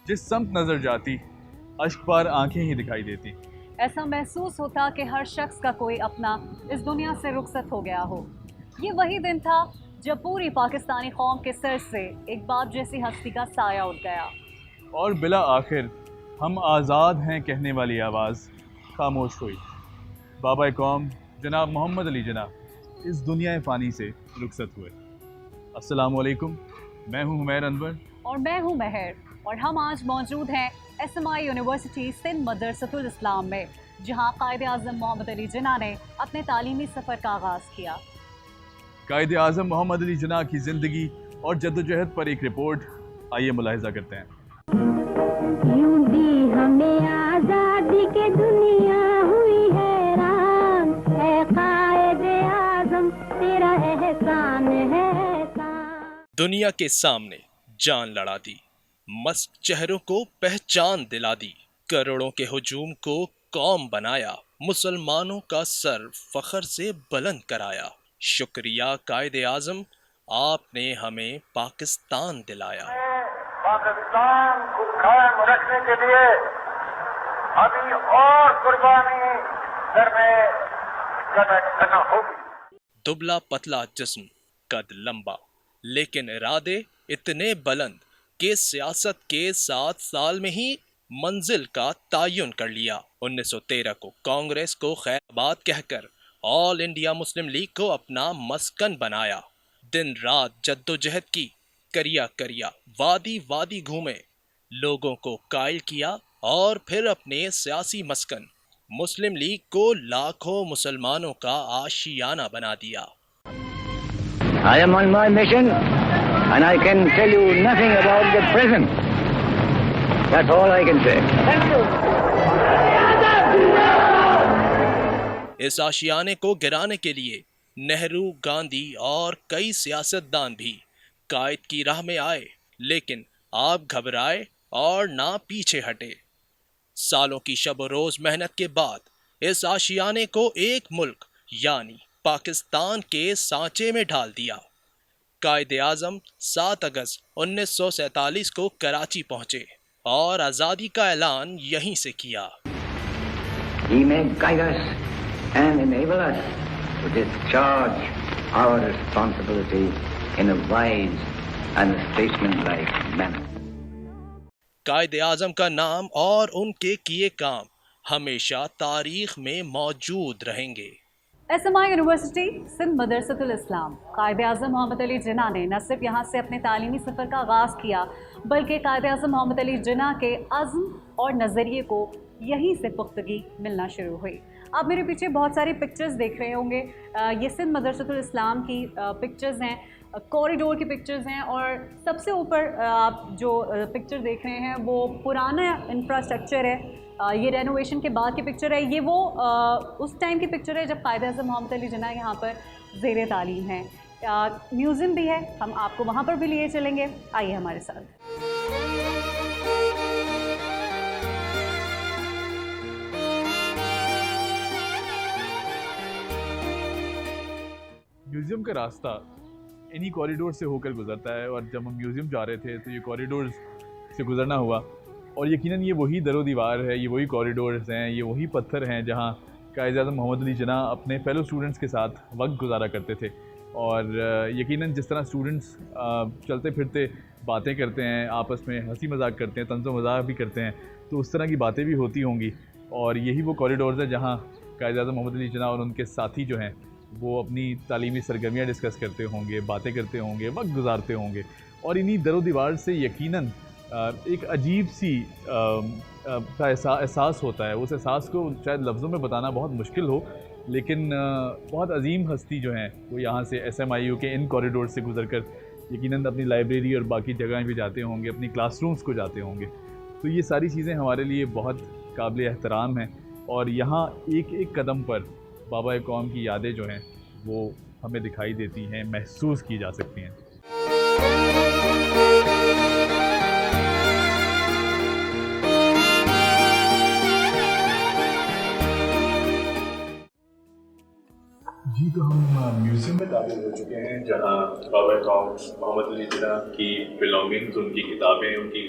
جس سمت نظر جاتی اشک بار آنکھیں ہی دکھائی دیتی. ایسا محسوس ہوتا کہ ہر شخص کا کوئی اپنا اس دنیا سے رخصت ہو گیا ہو. یہ وہی دن تھا جب پوری پاکستانی قوم کے سر سے ایک باپ جیسی ہستی کا سایہ اٹھ گیا. اور بلا آخر ہم آزاد ہیں کہنے والی آواز خاموش ہوئی. بابا قوم جناب محمد علی جناح اس دنیا فانی سے رخصت ہوئے. السلام علیکم، میں ہوں حمیر انور اور میں ہوں مہر، اور ہم آج موجود ہیں ایس ایم آئی یونیورسٹی سندھ مدرسۃ الاسلام میں، جہاں قائد اعظم محمد علی جناح نے اپنے تعلیمی سفر کا آغاز کیا. قائد اعظم محمد علی جناح کی زندگی اور جدوجہد پر ایک رپورٹ، آئیے ملاحظہ کرتے ہیں. یوں دی ہمیں آزادی کے دنیا ہوئی حیران، اے قائد اعظم تیرا احسان ہے احسان. دنیا کے سامنے جان لڑا دی، مسک چہروں کو پہچان دلا دی، کروڑوں کے ہجوم کو قوم بنایا، مسلمانوں کا سر فخر سے بلند کرایا. شکریہ قائد اعظم، آپ نے ہمیں پاکستان دلایا. پاکستان کو قائم رکھنے کے لیے ابھی اور قربانی کرنا ہوگی. دبلا پتلا جسم، قد لمبا، لیکن ارادے اتنے بلند کہ سیاست کے 7 سال میں ہی منزل کا تعین کر لیا. 1913 کو کانگریس کو خیر آباد کہہ کر آل انڈیا مسلم لیگ کو اپنا مسکن بنایا. دن رات جدوجہد کی، کریا وادی وادی گھومے، لوگوں کو قائل کیا اور پھر اپنے سیاسی مسکن مسلم لیگ کو لاکھوں مسلمانوں کا آشیانہ بنا دیا. I am on my mission and I can tell you nothing about the present. That's all I can say. Thank you. اس آشیانے کو گرانے کے لیے نہرو، گاندھی اور کئی سیاستدان بھی قائد کی راہ میں آئے، لیکن آپ گھبرائے اور نہ پیچھے ہٹے. سالوں کی شب و روز محنت کے بعد اس آشیانے کو ایک ملک یعنی پاکستان کے سانچے میں ڈال دیا. قائد اعظم 7 اگست 1947 کو کراچی پہنچے اور آزادی کا اعلان یہیں سے کیا. He may guide us and enable us to discharge our responsibility in a wise and statesmanlike manner. Quaid Azam کا نام اور ان کے کیے کام ہمیشہ تاریخ میں موجود رہیں گے. ایس ایم آئی یونیورسٹی سندھ مدرسۃ الاسلام. قائد اعظم محمد علی جناح نے نہ صرف یہاں سے اپنے تعلیمی سفر کا آغاز کیا، بلکہ قائد اعظم محمد علی جناح کے عزم اور نظریے کو یہیں سے پختگی ملنا شروع ہوئی. آپ میرے پیچھے بہت ساری پکچرز دیکھ رہے ہوں گے. یہ سندھ مدرسۃ الاسلام کی پکچرز ہیں، کوریڈور کی پکچرز ہیں، اور سب سے اوپر آپ جو پکچر دیکھ رہے ہیں وہ پرانا انفراسٹرکچر ہے. یہ رینوویشن کے بعد کی پکچر ہے. یہ وہ اس ٹائم کی پکچر ہے جب قائد اعظم محمد علی جناح یہاں پر زیر تعلیم ہیں. میوزیم بھی ہے، ہم آپ کو وہاں پر بھی لیے چلیں گے. آئیے ہمارے ساتھ. میوزیم کا راستہ انہی کوریڈور سے ہو کر گزرتا ہے، اور جب ہم میوزیم جا رہے تھے تو یہ کوریڈورز سے گزرنا ہوا، اور یقیناً یہ وہی در و دیوار ہے، یہ وہی کوریڈورز ہیں، یہ وہی پتھر ہیں جہاں قائد اعظم محمد علی جناح اپنے فیلو اسٹوڈنٹس کے ساتھ وقت گزارا کرتے تھے. اور یقیناً جس طرح اسٹوڈنٹس چلتے پھرتے باتیں کرتے ہیں، آپس میں ہنسی مذاق کرتے ہیں، طنز و مزاح بھی کرتے ہیں، تو اس طرح کی باتیں بھی ہوتی ہوں گی. اور یہی وہ کوریڈورز ہیں جہاں قائد اعظم محمد علی جناح اور ان کے ساتھی جو ہیں وہ اپنی تعلیمی سرگرمیاں ڈسکس کرتے ہوں گے، باتیں کرتے ہوں گے، وقت گزارتے ہوں گے. اور انہی در و دیوار سے یقیناً ایک عجیب سی احساس ہوتا ہے. اس احساس کو شاید لفظوں میں بتانا بہت مشکل ہو، لیکن بہت عظیم ہستی جو ہیں وہ یہاں سے ایس ایم آئی یو کے ان کوریڈور سے گزر کر یقیناً اپنی لائبریری اور باقی جگہیں بھی جاتے ہوں گے، اپنی کلاس رومز کو جاتے ہوں گے. تو یہ ساری چیزیں ہمارے لیے بہت قابل احترام ہیں، اور یہاں ایک ایک قدم پر بابا قوم کی یادیں جو ہیں وہ ہمیں دکھائی دیتی ہیں، محسوس کی جا سکتی ہیں. جی، تو ہم میوزیم میں داخل ہو چکے ہیں جہاں بابا قوم محمد علی جناح کی بلانگنگز، ان کی کتابیں، ان کی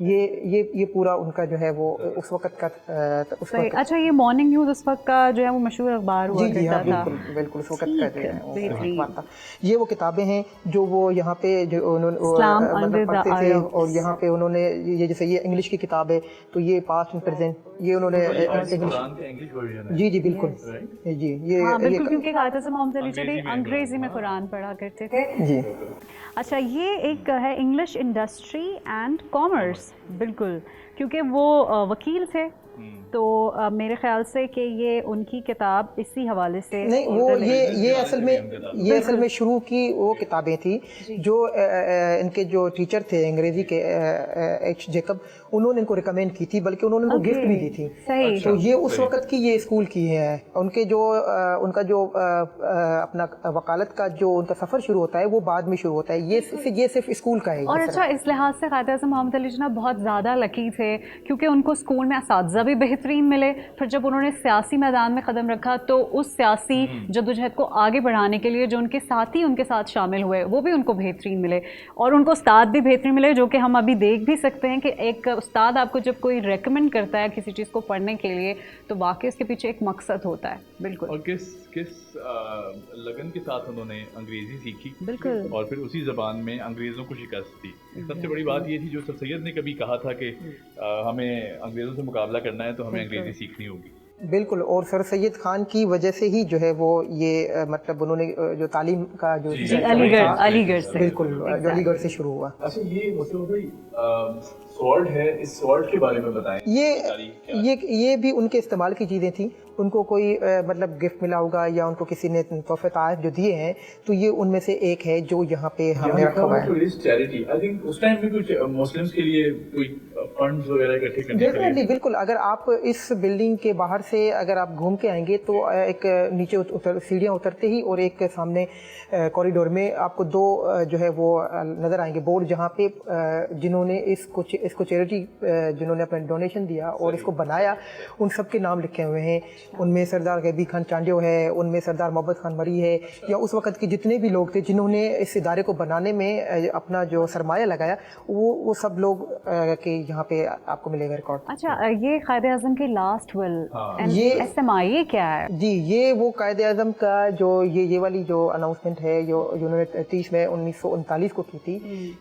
یہ پورا ان کا جو ہے وہ اس وقت کا اس وقت. اچھا یہ مارننگ نیوز اس وقت کا جو ہے وہ مشہور اخبار ہوا کرتا تھا. بالکل اس وقت کا جو ہے اخبار تھا. یہ وہ کتابیں ہیں جو وہ یہاں پہ جو انہوں نے پڑھتے تھے, اور یہاں پہ انہوں نے یہ جیسے یہ انگلش کی کتاب ہے تو یہ پاسٹ اینڈ پریزنٹ یہ انہوں نے جی بالکل جی یہ بالکل, کیونکہ قائد اعظم محمد علی جناح انگریزی میں قرآن پڑھا کرتے تھے. جی اچھا یہ ایک ہے انگلش انڈسٹری اینڈ کامرس, بالکل کیونکہ وہ وکیل تھے تو میرے خیال سے کہ یہ ان کی کتاب اسی حوالے سے نہیں, وہ یہ اصل میں شروع کی وہ کتابیں تھیں جو ان کے جو ٹیچر تھے انگریزی کے ایچ جیکب, انہوں نے ان کو ریکمینڈ کی تھی, بلکہ انہوں نے ان کو گفٹ بھی دی تھی. تو یہ اس وقت کی یہ اسکول کی ہے. ان کا جو اپنا وکالت کا جو ان کا سفر شروع ہوتا ہے وہ بعد میں شروع ہوتا ہے, یہ صرف اسکول کا ہے. اور اچھا اس لحاظ سے قائد اعظم محمد علی جناح بہت زیادہ لکی تھے کیونکہ ان کو اسکول میں اساتذہ بھی بہترین ملے. پھر جب انہوں نے سیاسی میدان میں قدم رکھا تو اس سیاسی جدوجہد کو آگے بڑھانے کے لیے جو ان کے ساتھی ان کے ساتھ شامل ہوئے وہ بھی ان کو بہترین ملے, اور ان کو استاد بھی بہترین ملے, جو کہ ہم ابھی دیکھ بھی سکتے ہیں کہ ایک استاد آپ کو جب کوئی ریکمینڈ کرتا ہے کسی چیز کو پڑھنے کے لیے تو واقعی اس کے پیچھے ایک مقصد ہوتا ہے. بالکل. اور کس لگن کے ساتھ انہوں نے انگریزی سیکھی, بالکل, اور پھر اسی زبان میں انگریزوں کو شکست دی. سب سے بڑی بات یہ تھی جو سر سید نے کبھی کہا تھا کہ ہمیں انگریزوں سے مقابلہ کرنا ہے تو ہمیں انگریزی سیکھنی ہوگی. بالکل, اور سر سید خان کی وجہ سے ہی جو ہے وہ یہ مطلب انہوں نے جو تعلیم کا جو علی گڑھ سے بالکل جو علی گڑھ سے شروع ہوا. اچھا یہ مطلب بھائی سورڈ ہے, اس سورڈ کے بارے میں بتائیں. یہ بھی ان کے استعمال کی چیزیں تھیں. ان کو کوئی مطلب گفٹ ملا ہوگا یا ان کو کسی نے تحفے تحائف جو دیے ہیں تو یہ ان میں سے ایک ہے جو یہاں پہ ہم نے رکھا ہوا ہے. چیریٹی آئی تھنک اس ٹائم میں کچھ مسلمس کے لیے کوئی فنڈز وغیرہ اکٹھے کرنے کے لیے. بالکل, اگر آپ اس بلڈنگ کے باہر سے اگر آپ گھوم کے آئیں گے تو ایک نیچے سیڑھیاں اترتے ہی اور ایک سامنے کوریڈور میں آپ کو دو جو ہے وہ نظر آئیں گے بورڈ, جہاں پہ جنہوں نے اس کو چیریٹی جنہوں نے اپنا ڈونیشن دیا اور اس کو بنایا ان سب کے نام لکھے ہوئے ہیں. ان میں سردار غیبی خان چانڈیو ہے, ان میں سردار محمد خان مری ہے, یا اس وقت کے جتنے بھی لوگ تھے جنہوں نے اس ادارے کو بنانے میں اپنا جو سرمایہ لگایا وہ سب لوگ کے یہاں پہ آپ کو ملے گا ریکارڈ. اچھا یہ قائد اعظم کی لاسٹ ول یہ کیا ہے؟ جی یہ وہ قائد اعظم کا جو یہ والی جو اناؤنسمنٹ ہے جو انہوں نے 30 مئی 1939 کو کی تھی,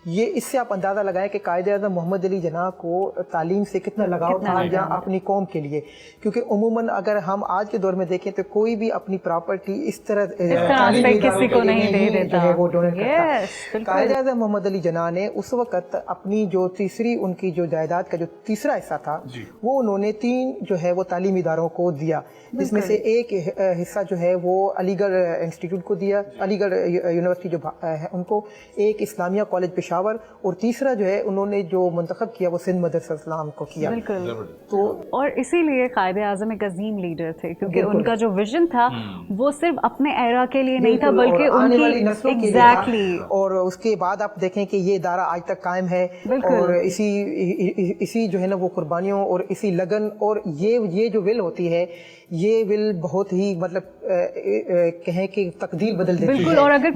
یہ اس سے آپ اندازہ لگائیں کہ قائد اعظم محمد علی جناح کو تعلیم سے کتنا لگاؤ تھا یا اپنی قوم کے لیے. کیونکہ عموماً اگر ہم آج کے دور میں دیکھیں تو کوئی بھی اپنی پراپرٹی اس طرح کسی کو نہیں دے دیتا ہے وہ ڈونیٹ کرتا. قائد اعظم محمد علی جناح نے اس وقت اپنی جو تیسری ان کی جو جائیداد کا جو تیسرا حصہ تھا وہ انہوں نے 3 جو ہے وہ تعلیمی اداروں کو دیا, جس میں سے ایک حصہ جو ہے وہ علی گڑھ انسٹیٹیوٹ کو دیا, علی گڑھ یونیورسٹی جو ہے ان کو, ایک اسلامیہ کالج پشاور, اور تیسرا جو ہے انہوں نے جو منتخب کیا وہ سندھ مدرسہ اسلام کو کیا. تو اور اسی لیے قائد اعظم ایک عظیم لیڈر تھے کیونکہ ان کا جو ویژن تھا وہ صرف اپنے ایرا کے لیے نہیں تھا بلکہ ان کی ایگزیکٹلی. اور اس کے بعد آپ دیکھیں کہ یہ ادارہ آج تک قائم ہے, اور اسی جو ہے نا وہ قربانیوں اور اسی لگن اور یہ جو ول ہوتی ہے یہ ول بہت ہی مطلب کہیں کہ تقدیر بدل دیتی ہے. بالکل, اور اگر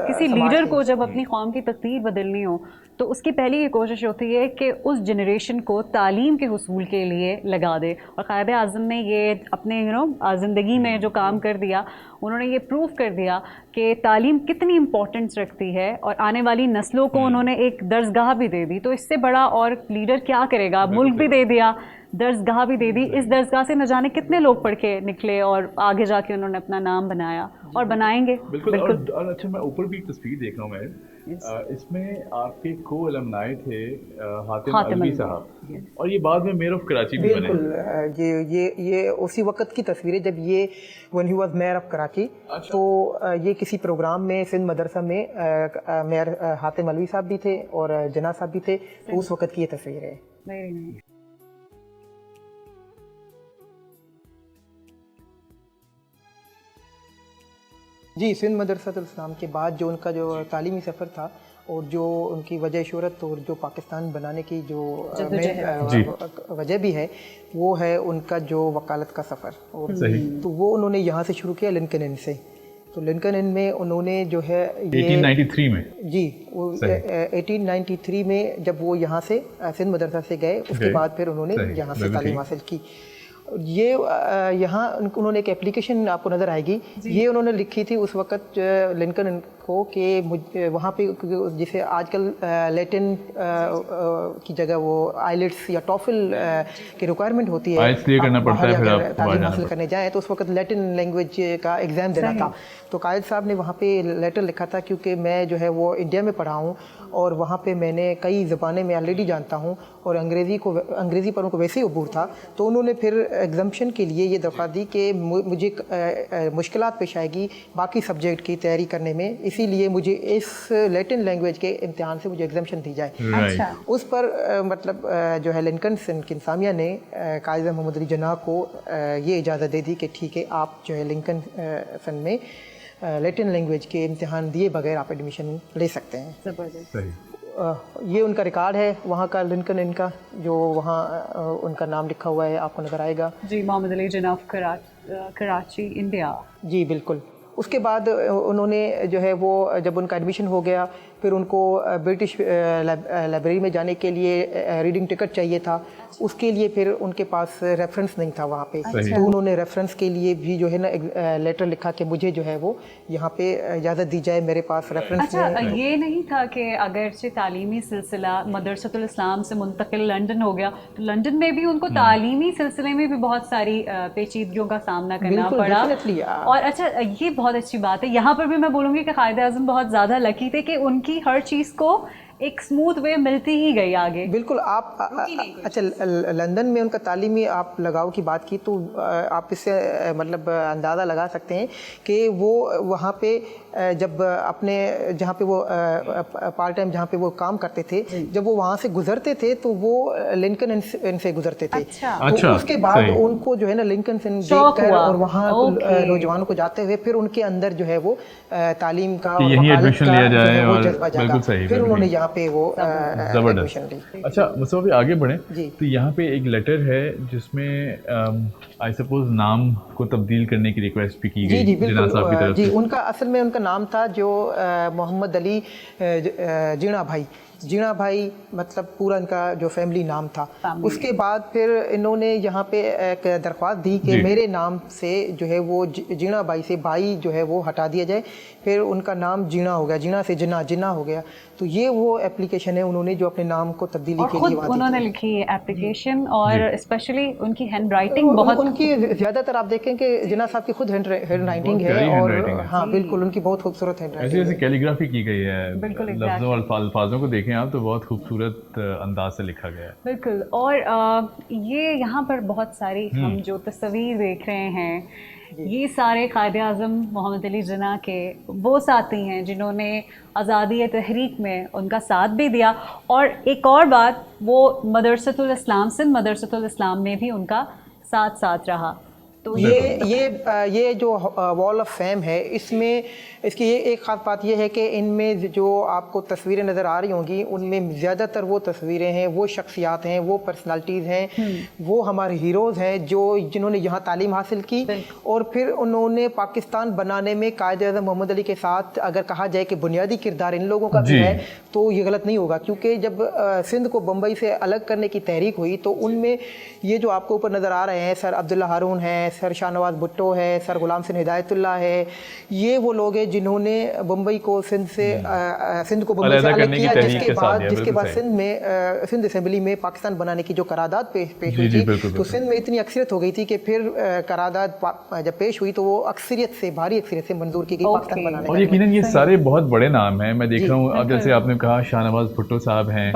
کسی لیڈر کو جب اپنی قوم کی تقدیر بدلنی ہو تو اس کی پہلی یہ کوشش ہوتی ہے کہ اس جنریشن کو تعلیم کے حصول کے لیے لگا دے. اور قائد اعظم نے یہ اپنے زندگی میں جو کام کر دیا, انہوں نے یہ پروف کر دیا کہ تعلیم کتنی امپورٹنس رکھتی ہے, اور آنے والی نسلوں کو انہوں نے ایک درسگاہ بھی دے دی. تو اس سے بڑا اور لیڈر کیا کرے گا؟ ملک بھی دے دیا, درسگاہ بھی دے دی. اس درسگاہ سے نہ جانے کتنے لوگ پڑھ کے نکلے اور آگے جا کے انہوں نے اپنا نام بنایا اور بنائیں گے. بالکل. اور اچھا میں اوپر بھی ایک تصویر دیکھ رہا ہوں میں, اس میں آپ کے کو المنائے تھے حاتم علوی صاحب, اور یہ بعد میں میئر آف کراچی بھی بنے. بالکل, یہ اسی وقت کی تصویریں جب یہ when he was mayor of Karachi, تو یہ کسی پروگرام میں سندھ مدرسہ میں میئر حاتم علوی صاحب بھی تھے اور جناح صاحب بھی تھے, تو اس وقت کی یہ تصویر ہے. جی سندھ مدرسۃ الاسلام کے بعد جو ان کا جو تعلیمی سفر تھا اور جو ان کی وجہ شہرت اور جو پاکستان بنانے کی جو وجہ بھی ہے وہ ہے ان کا جو وکالت کا سفر. تو وہ انہوں نے یہاں سے شروع کیا لنکن ان سے, تو لنکن ان میں انہوں نے جو ہے 1893 میں جی وہ 1893 میں جب وہ یہاں سے سندھ مدرسہ سے گئے اس کے بعد پھر انہوں نے یہاں سے تعلیم حاصل کی. یہ یہاں انہوں نے ایک اپلیکیشن آپ کو نظر آئے گی, یہ انہوں نے لکھی تھی اس وقت لنکن کو کہ وہاں پہ جسے آج کل لیٹن کی جگہ وہ آئیلٹس یا ٹافل کی ریکوائرمنٹ ہوتی ہے, تعلیم حاصل کرنے جائیں تو اس وقت لیٹن لینگویج کا ایگزام دینا تھا. تو قائد صاحب نے وہاں پہ لیٹر لکھا تھا کیونکہ میں جو ہے وہ انڈیا میں پڑھا ہوں اور وہاں پہ میں نے کئی زبانیں میں آلریڈی جانتا ہوں اور انگریزی پر ان کو ویسے ہی عبور تھا, تو انہوں نے پھر ایگزمپشن کے لیے یہ درخواست دی کہ مجھے مشکلات پیش آئے گی باقی سبجیکٹ کی تیاری کرنے میں, اسی لیے مجھے اس لیٹن لینگویج کے امتحان سے مجھے ایگزمپشن دی جائے. اس پر مطلب جو ہے لنکن کی انتظامیہ نے قائد اعظم محمد علی جناح کو یہ اجازت دے دی کہ ٹھیک ہے آپ جو ہے لنکن سن میں لیٹن لینگویج کے امتحان دیے بغیر آپ ایڈمیشن لے سکتے ہیں. زبردست. یہ ان کا ریکارڈ ہے وہاں کا لنکن ان کا, جو وہاں ان کا نام لکھا ہوا ہے آپ کو نظر آئے گا. جی, محمد علی جناح کراچی انڈیا. جی بالکل. اس کے بعد انہوں نے جو ہے وہ جب ان کا ایڈمیشن ہو گیا پھر ان کو برٹش لائبریری میں جانے کے لیے ریڈنگ ٹکٹ چاہیے تھا, اس کے لیے پھر ان کے پاس ریفرنس نہیں تھا وہاں پہ, تو انہوں نے ریفرنس کے لیے بھی جو ہے نا لیٹر لکھا کہ مجھے جو ہے وہ یہاں پہ اجازت دی جائے, میرے پاس ریفرنس. اچھا, یہ نہیں تھا کہ اگرچہ تعلیمی سلسلہ مدرسۃ الاسلام سے منتقل لنڈن ہو گیا تو لنڈن میں بھی ان کو تعلیمی سلسلے میں بھی بہت ساری پیچیدگیوں کا سامنا کرنا پڑا. اور اچھا, یہ بہت اچھی بات ہے, یہاں پر بھی میں بولوں گی کہ قائد اعظم بہت زیادہ لکی تھے کہ ان کی ہر چیز کو ایک اسموتھ وے ملتی ہی گئی آگے. بالکل. آپ اچھا لندن میں ان کا تعلیمی آپ لگاؤ کی بات کی تو آپ اس سے مطلب اندازہ لگا سکتے ہیں کہ وہ وہاں پہ جب اپنے جہاں پہ وہ پارٹ ٹائم جہاں پہ وہ کام کرتے تھے جب وہ وہاں سے گزرتے تھے تو وہ لنکن ان سے گزرتے تھے. تو اس کے بعد ان کو جو ہے نا لنکن سے دیکھ کر اور وہاں نوجوانوں کو جاتے ہوئے پھر ان کے اندر جو ہے وہ تعلیم کا جذبہ جاگا, پھر انہوں نے یہاں پہ وہ ایڈمیشن لی. اچھا مصطفیٰ آگے بڑھیں تو یہاں پہ ایک لیٹر ہے جس میں آئی سپوز نام کو تبدیل کرنے کی ریکویسٹ بھی کی گئی. جی بالکل. جی ان کا اصل میں ان کا نام تھا جو محمد علی جینا بھائی مطلب پورا ان کا جو فیملی نام تھا. اس کے بعد پھر انہوں نے یہاں پہ ایک درخواست دی کہ میرے نام سے جو ہے وہ جینا بھائی سے بھائی جو ہے وہ ہٹا دیا جائے, پھر ان کا نام جینا ہو گیا, جینا سے جنا ہو گیا. تو یہ وہ اپلیکیشن ہے انہوں نے جو اپنے نام کو تبدیلی کے لیے انہوں نے لکھی ہے اپلیکیشن, اور اسپیشلی ان کی ہینڈ رائٹنگ بہت, ان کی زیادہ تر آپ دیکھیں کہ جناح صاحب کی خود ہینڈ رائٹنگ ہے, اور ہاں بالکل ان کی بہت خوبصورت ہینڈ رائٹنگ ایسے کیلیگرافی کی گئی ہے, لفظوں الفاظوں کو دیکھیں آپ تو بہت خوبصورت انداز سے لکھا گیا ہے. بالکل. اور یہ یہاں پر بہت ساری ہم جو تصویر دیکھ رہے ہیں یہ سارے قائد اعظم محمد علی جناح کے وہ ساتھی ہیں جنہوں نے آزادی تحریک میں ان کا ساتھ بھی دیا, اور ایک اور بات وہ مدرسۃ الاسلام سندھ مدرسۃ الاسلام میں بھی ان کا ساتھ رہا. تو یہ جو وال آف فیم ہے اس کی ایک خاص بات یہ ہے کہ ان میں جو آپ کو تصویریں نظر آ رہی ہوں گی ان میں زیادہ تر وہ تصویریں ہیں, وہ شخصیات ہیں, وہ پرسنالٹیز ہیں, وہ ہمارے ہیروز ہیں جنہوں نے یہاں تعلیم حاصل کی اور پھر انہوں نے پاکستان بنانے میں قائد اعظم محمد علی کے ساتھ اگر کہا جائے کہ بنیادی کردار ان لوگوں کا بھی ہے تو یہ غلط نہیں ہوگا, کیونکہ جب سندھ کو بمبئی سے الگ کرنے کی تحریک ہوئی تو ان میں یہ جو آپ کو اوپر نظر آ رہے ہیں سر عبداللہ ہارون ہیں, سر شاہ نواز بھٹو ہے, سر غلام سنگھ ہدایت اللہ ہے, یہ وہ لوگ ہیں جنہوں نے بمبئی کو سندھ کو بمبئی سے الگ کیا, جس کے بعد سندھ اسمبلی میں پاکستان بنانے کی جو قرارداد پیش ہوئی تھی تو سندھ میں اتنی اکثریت ہو گئی تھی کہ پھر قرارداد جب پیش ہوئی تو وہ بھاری اکثریت سے منظور کی گئی پاکستان بنانے. اور یقیناً یہ سارے بہت بڑے نام ہیں, میں دیکھ رہا ہوں اب جیسے آپ نے کہا شاہ نواز بھٹو صاحب ہیں,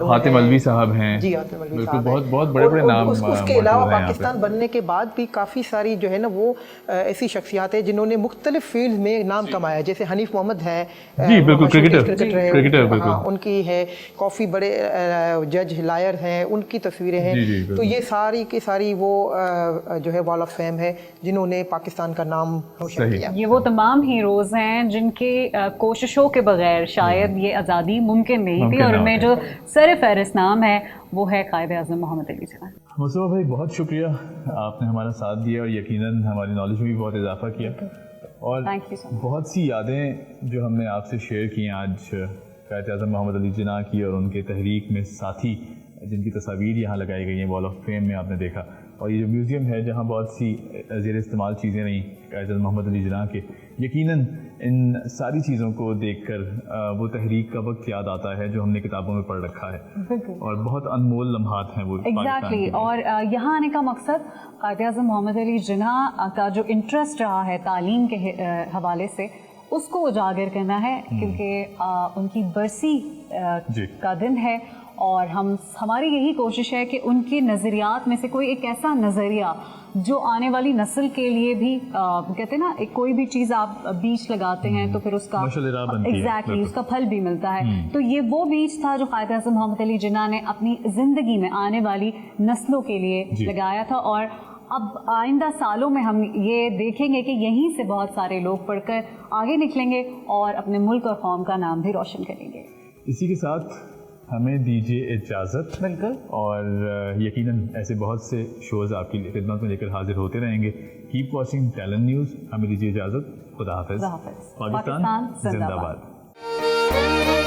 حاتم علوی صاحب ہیں, بالکل بہت بڑے نام. اس کے علاوہ پاکستان بننے کے بعد بھی کافی ساری جو ہے نا وہ ایسی شخصیات ہیں جنہوں نے مختلف فیلڈ میں نام کمایا, جیسے حنیف محمد ہے, جی بالکل کرکٹر ان کی ہے, کافی بڑے جج لائر ہیں, ان کی تصویریں ہیں. تو یہ ساری کی ساری وہ جو ہے وال آف فیم ہے جنہوں نے پاکستان کا نام روشن کیا. یہ وہ تمام ہیروز ہیں جن کے کوششوں کے بغیر شاید یہ آزادی ممکن نہیں تھی, اور ان میں جو سر فہرست نام ہے وہ ہے قائد اعظم محمد علی جناح. مصطفیٰ بھائی بہت شکریہ, آپ نے ہمارا ساتھ دیا اور یقیناً ہماری نالج میں بھی بہت اضافہ کیا. اور Thank you so much. بہت سی یادیں جو ہم نے آپ سے شیئر کی ہیں آج قائد اعظم محمد علی جناح کی اور ان کے تحریک میں ساتھی جن کی تصاویر یہاں لگائی گئی ہیں وال آف فیم میں آپ نے دیکھا, اور یہ جو میوزیم ہے جہاں بہت سی زیر استعمال چیزیں رہیں قائد اعظم محمد علی جناح کے, یقیناً ان ساری چیزوں کو دیکھ کر وہ تحریک کا وقت یاد آتا ہے جو ہم نے کتابوں میں پڑھ رکھا ہے, اور بہت انمول لمحات ہیں وہ. ایگزیکٹلی, اور یہاں آنے کا مقصد قائد اعظم محمد علی جناح کا جو انٹرسٹ رہا ہے تعلیم کے حوالے سے اس کو اجاگر کرنا ہے, کیونکہ ان کی برسی کا دن ہے, اور ہماری یہی کوشش ہے کہ ان کے نظریات میں سے کوئی ایک ایسا نظریہ جو آنے والی نسل کے لیے بھی کہتے ہیں نا, کوئی بھی چیز آپ بیج لگاتے ہیں تو پھر اس کا ایگزیکٹلی اس کا پھل بھی ملتا ہے, تو یہ وہ بیج تھا جو قائد اعظم محمد علی جناح نے اپنی زندگی میں آنے والی نسلوں کے لیے لگایا تھا, اور اب آئندہ سالوں میں ہم یہ دیکھیں گے کہ یہیں سے بہت سارے لوگ پڑھ کر آگے نکلیں گے اور اپنے ملک اور قوم کا نام بھی روشن کریں گے. اسی کے ساتھ ہمیں دیجیے اجازت. بالکل, اور یقیناً ایسے بہت سے شوز آپ کی خدمت میں لے کر حاضر ہوتے رہیں گے. Keep watching talent news. ہمیں دیجیے اجازت. خدا حافظ. پاکستان زندہ باد.